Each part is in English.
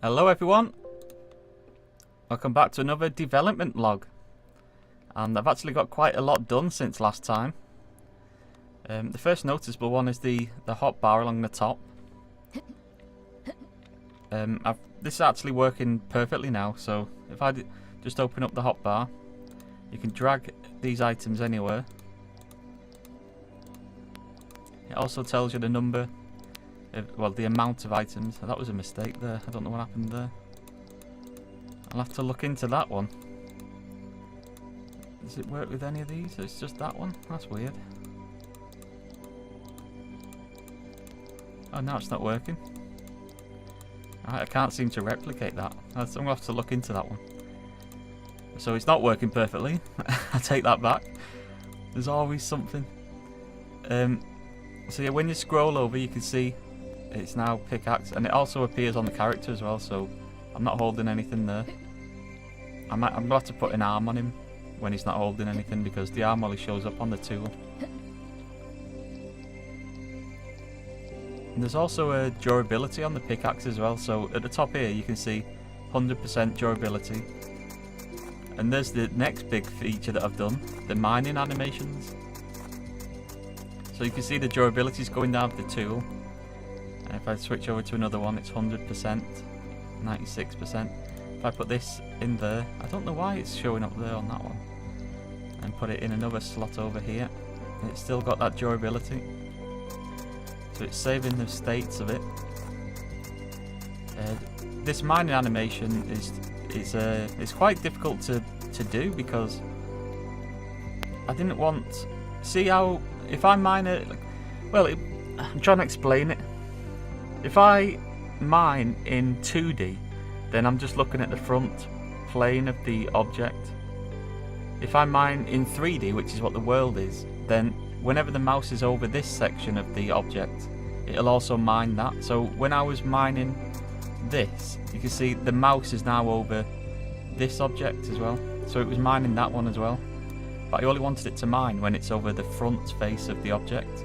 Hello everyone, welcome back to another development log, and I've actually got quite a lot done since last time. The first noticeable one is the hotbar along the top. This is actually working perfectly now, so if I just open up the hotbar, you can drag these items anywhere. It also tells you the number, well, the amount of items. That was a mistake there. I don't know what happened there. I'll have to look into that one. Does it work with any of these? It's just that one? That's weird. Oh, now it's not working. I can't seem to replicate that. I'm going to have to look into that one. So it's not working perfectly. I take that back. There's always something. So yeah, when you scroll over, you can see it's now pickaxe, and it also appears on the character as well, so I'm not holding anything there. I'm going to have to put an arm on him when he's not holding anything, because the arm only shows up on the tool. And there's also a durability on the pickaxe as well, so at the top here you can see 100% durability. And there's the next big feature that I've done, the mining animations. So you can see the durability is going down with the tool. And if I switch over to another one, it's 100%, 96%. If I put this in there, I don't know why it's showing up there on that one, and put it in another slot over here, it's still got that durability. So it's saving the states of it. This mining animation is quite difficult to do, because I didn't want... See how if I mine it, well, I'm trying to explain it. If I mine in 2D, then I'm just looking at the front plane of the object. If I mine in 3D, which is what the world is, then whenever the mouse is over this section of the object, it'll also mine that. So when I was mining this, you can see the mouse is now over this object as well. So it was mining that one as well. But I only wanted it to mine when it's over the front face of the object.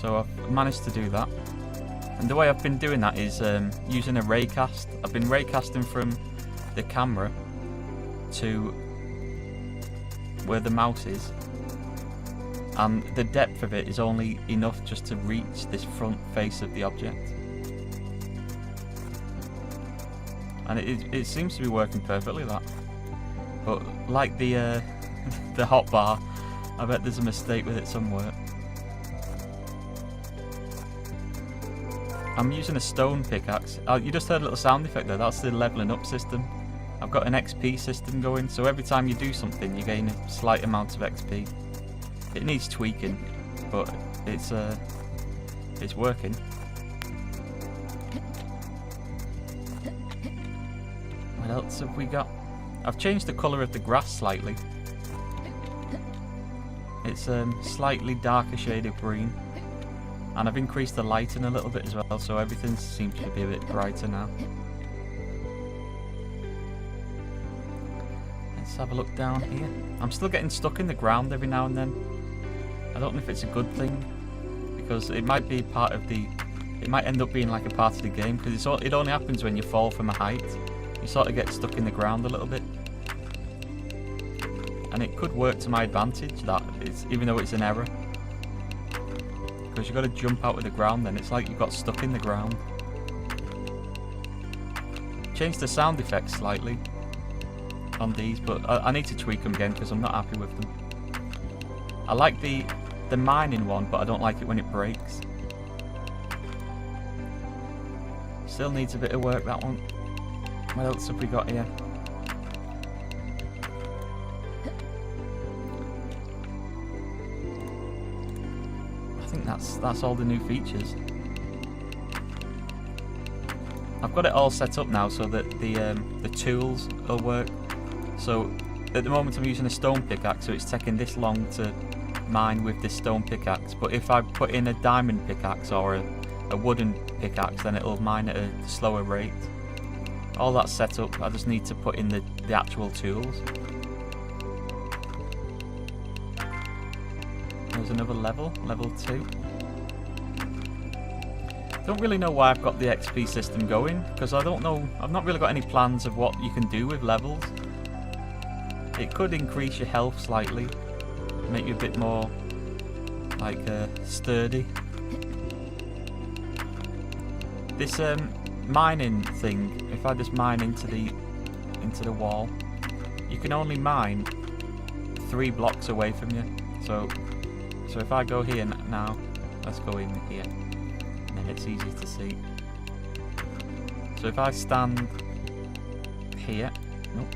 So I've managed to do that. And the way I've been doing that is using a raycast. I've been raycasting from the camera to where the mouse is, and the depth of it is only enough just to reach this front face of the object. And it seems to be working perfectly, that. But like the hotbar, I bet there's a mistake with it somewhere. I'm using a stone pickaxe. You just heard a little sound effect there. That's the leveling up system. I've got an XP system going, so every time you do something, you gain a slight amount of XP. It needs tweaking, but it's working. What else have we got? I've changed the colour of the grass slightly. It's slightly darker shade of green. And I've increased the lighting a little bit as well, so everything seems to be a bit brighter now. Let's have a look down here. I'm still getting stuck in the ground every now and then. I don't know if it's a good thing, because it might be part of the... It might end up being like a part of the game, because it only happens when you fall from a height. You sort of get stuck in the ground a little bit. And it could work to my advantage, that even though it's an error. Because you've got to jump out of the ground, then it's like you got stuck in the ground. Changed the sound effects slightly on these, but I need to tweak them again because I'm not happy with them. I like the mining one, but I don't like it when it breaks. Still needs a bit of work, that one. What else have we got here? I think that's all the new features. I've got it all set up now so that the tools will work. So at the moment I'm using a stone pickaxe, so it's taking this long to mine with this stone pickaxe. But if I put in a diamond pickaxe or a wooden pickaxe, then it'll mine at a slower rate. All that's set up. I just need to put in the actual tools. There's another level, level 2. Don't really know why I've got the XP system going, because I don't know, I've not really got any plans of what you can do with levels. It could increase your health slightly, make you a bit more like sturdy. This mining thing, if I just mine into the wall, you can only mine 3 blocks away from you. So if I go here now, let's go in here, and then it's easy to see. So if I stand here, nope.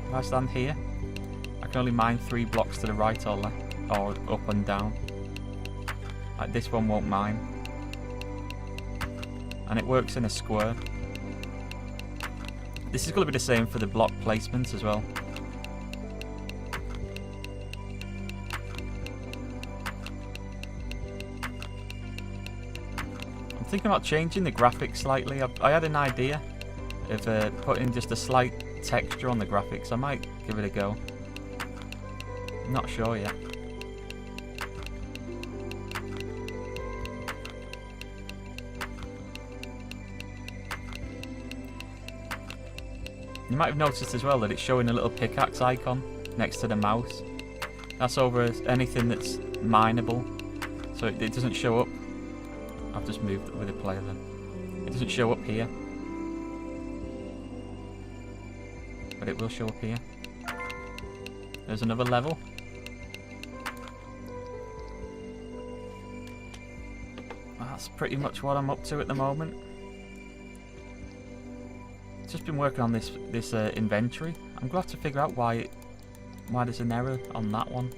If I stand here, I can only mine 3 blocks to the right or left, or up and down. Like this one won't mine. And it works in a square. This is going to be the same for the block placements as well. I'm thinking about changing the graphics slightly. I had an idea of putting just a slight texture on the graphics. I might give it a go. I'm not sure yet. You might have noticed as well that it's showing a little pickaxe icon next to the mouse. That's over anything that's mineable. So it doesn't show up. I've just moved with the player then. It doesn't show up here. But it will show up here. There's another level. That's pretty much what I'm up to at the moment. Just been working on this inventory. I'm gonna have to figure out why there's an error on that one.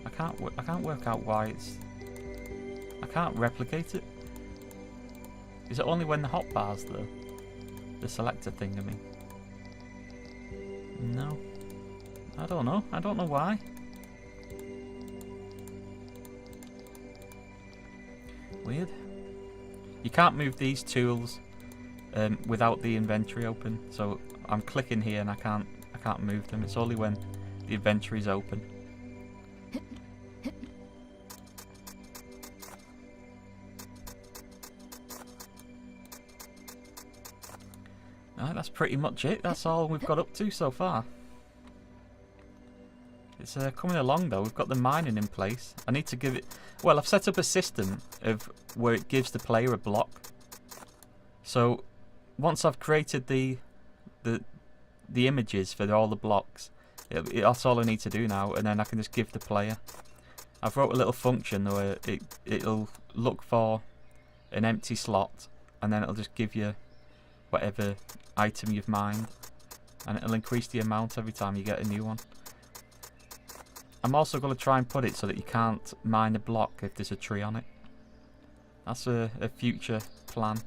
I can't work out why I can't replicate it. Is it only when the hotbar's though? The selector thing, I mean. No. I don't know. I don't know why. Weird. You can't move these tools without the inventory open. So I'm clicking here and I can't move them. It's only when the inventory is open. Alright, that's pretty much it. That's all we've got up to so far. It's coming along though. We've got the mining in place. I need to give it... Well, I've set up a system of where it gives the player a block. So once I've created the images for all the blocks, that's all I need to do now, and then I can just give the player. I've wrote a little function where it'll look for an empty slot, and then it'll just give you whatever item you've mined, and it'll increase the amount every time you get a new one. I'm also going to try and put it so that you can't mine a block if there's a tree on it. That's a future plan,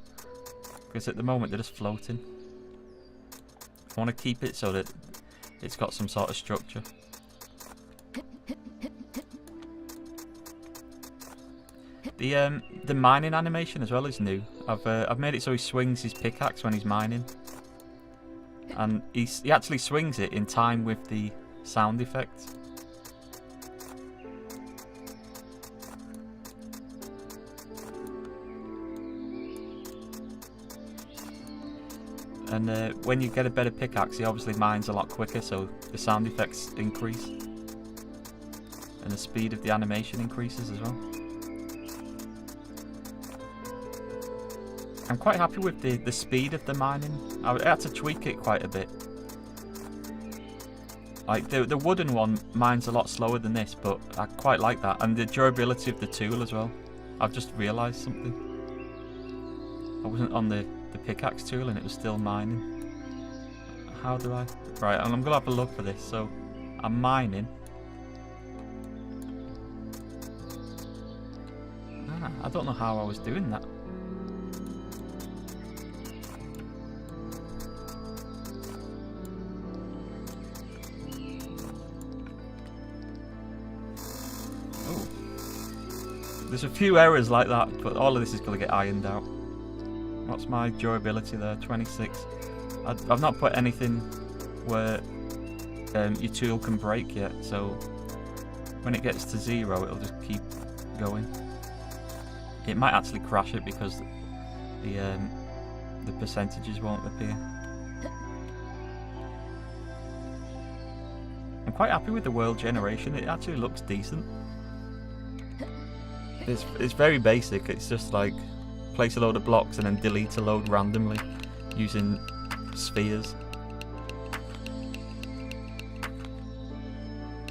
because at the moment they're just floating. I want to keep it so that it's got some sort of structure. The mining animation as well is new. I've made it so he swings his pickaxe when he's mining, and he actually swings it in time with the sound effects. And when you get a better pickaxe, he obviously mines a lot quicker, so the sound effects increase, and the speed of the animation increases as well. I'm quite happy with the speed of the mining. I had to tweak it quite a bit. Like the wooden one mines a lot slower than this, but I quite like that, and the durability of the tool as well. I've just realised something. I wasn't on the pickaxe tool and it was still mining. How do I... Right, I'm gonna have a look for this. So I'm mining. I don't know how I was doing that. Oh, there's a few errors like that, but all of this is going to get ironed out. What's my durability there? 26. I've not put anything where your tool can break yet, so when it gets to 0 it'll just keep going. It might actually crash it because the percentages won't appear. I'm quite happy with the world generation. It actually looks decent. It's very basic. It's just like place a load of blocks and then delete a load randomly using spheres.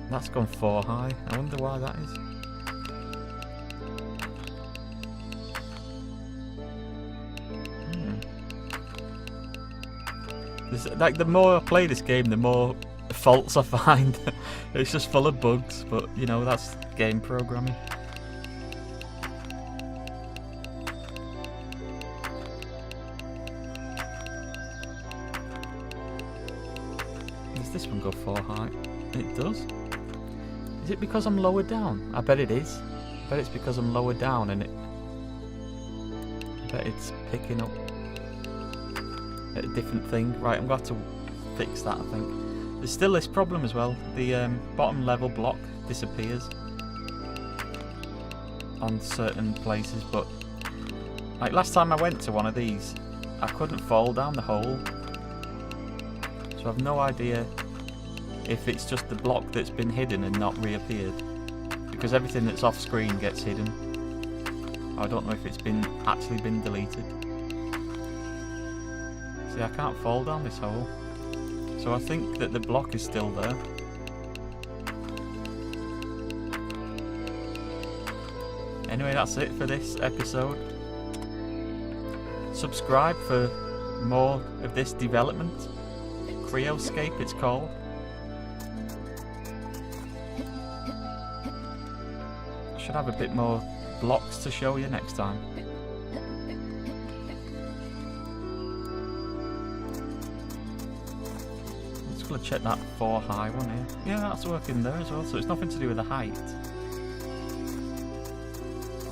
That's gone 4 high. I wonder why that is. Like, the more I play this game, the more faults I find. It's just full of bugs, but you know, that's game programming. Does this one go 4 high? It does. Is it because I'm lower down? I bet it is. I bet it's because I'm lower down and I bet it's picking up a different thing. Right, I'm going to have to fix that, I think. There's still this problem as well. The bottom level block disappears on certain places, but like last time I went to one of these, I couldn't fall down the hole. So I've no idea if it's just the block that's been hidden and not reappeared, because everything that's off screen gets hidden. I don't know if it's actually been deleted. See, I can't fall down this hole. So I think that the block is still there. Anyway, that's it for this episode. Subscribe for more of this development. CreoScape it's called. I should have a bit more blocks to show you next time. I'm gonna check that 4 high one here. Yeah, that's working there as well, so it's nothing to do with the height.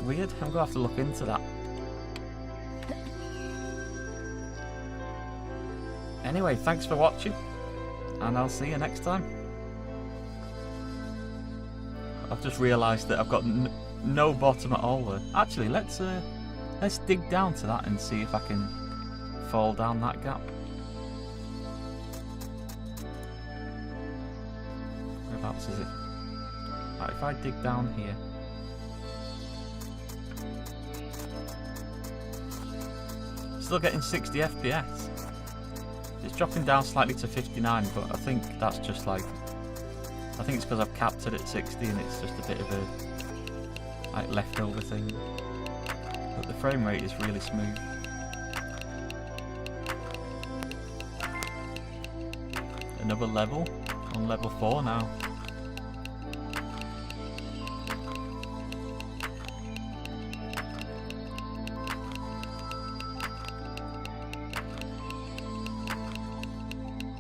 Weird, I'm gonna have to look into that. Anyway, thanks for watching, and I'll see you next time. I've just realised that I've got no bottom at all there. Actually, let's dig down to that and see if I can fall down that gap. Whereabouts is it? Right, if I dig down here. Still getting 60 FPS. It's dropping down slightly to 59, but I think that's just like, I think it's because I've capped it at 60 and it's just a bit of a like leftover thing. But the frame rate is really smooth. Another level, on level 4 now.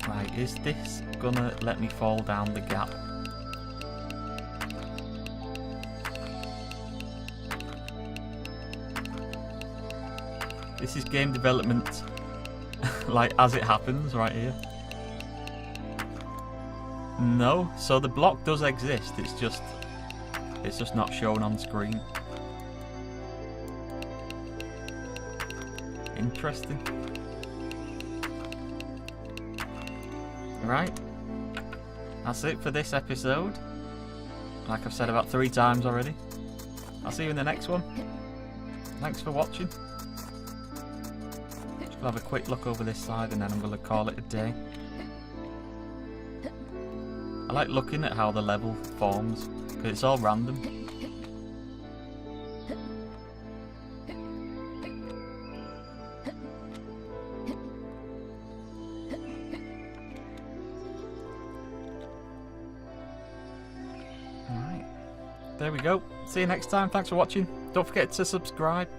Right, is this gonna let me fall down the gap? This is game development, like as it happens right here. No, so the block does exist, it's just not shown on screen. Interesting. Right, that's it for this episode. Like I've said about 3 times already. I'll see you in the next one. Thanks for watching. Just gonna have a quick look over this side and then I'm gonna call it a day. I like looking at how the level forms, because it's all random. Alright, there we go. See you next time, thanks for watching. Don't forget to subscribe.